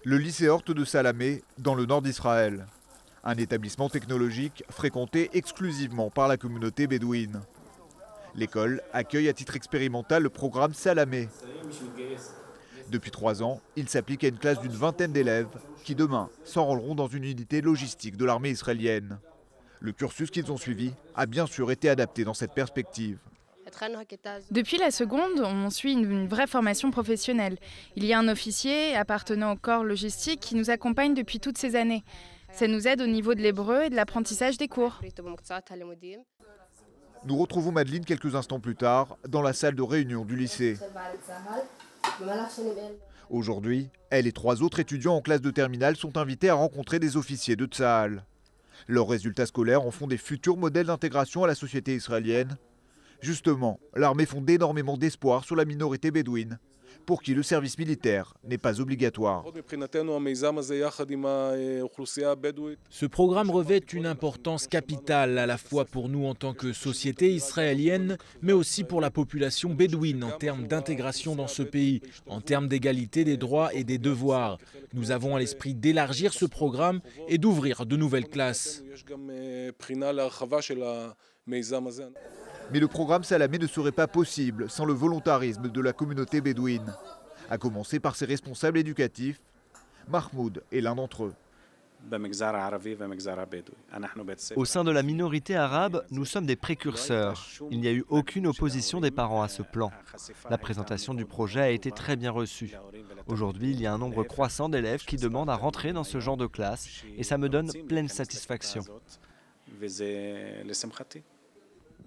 Le lycée Hort de Salamé, dans le nord d'Israël. Un établissement technologique fréquenté exclusivement par la communauté bédouine. L'école accueille à titre expérimental le programme Salamé. Depuis 3 ans, il s'applique à une classe d'une vingtaine d'élèves qui demain s'enrôleront dans une unité logistique de l'armée israélienne. Le cursus qu'ils ont suivi a bien sûr été adapté dans cette perspective. Depuis la seconde, on suit une vraie formation professionnelle. Il y a un officier appartenant au corps logistique qui nous accompagne depuis toutes ces années. Ça nous aide au niveau de l'hébreu et de l'apprentissage des cours. Nous retrouvons Madeleine quelques instants plus tard dans la salle de réunion du lycée. Aujourd'hui, elle et 3 autres étudiants en classe de terminale sont invités à rencontrer des officiers de Tsahal. Leurs résultats scolaires en font des futurs modèles d'intégration à la société israélienne. Justement, l'armée fonde énormément d'espoir sur la minorité bédouine, pour qui le service militaire n'est pas obligatoire. Ce programme revêt une importance capitale à la fois pour nous en tant que société israélienne, mais aussi pour la population bédouine en termes d'intégration dans ce pays, en termes d'égalité des droits et des devoirs. Nous avons à l'esprit d'élargir ce programme et d'ouvrir de nouvelles classes. Mais le programme Salamé ne serait pas possible sans le volontarisme de la communauté bédouine, à commencer par ses responsables éducatifs. Mahmoud est l'un d'entre eux. Au sein de la minorité arabe, nous sommes des précurseurs. Il n'y a eu aucune opposition des parents à ce plan. La présentation du projet a été très bien reçue. Aujourd'hui, il y a un nombre croissant d'élèves qui demandent à rentrer dans ce genre de classe et ça me donne pleine satisfaction.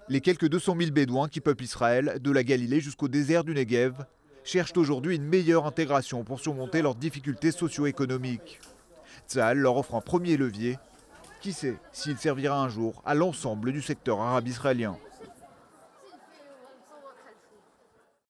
Les quelques 200 000 Bédouins qui peuplent Israël, de la Galilée jusqu'au désert du Negev, cherchent aujourd'hui une meilleure intégration pour surmonter leurs difficultés socio-économiques. Tsahal leur offre un premier levier. Qui sait s'il servira un jour à l'ensemble du secteur arabe israélien.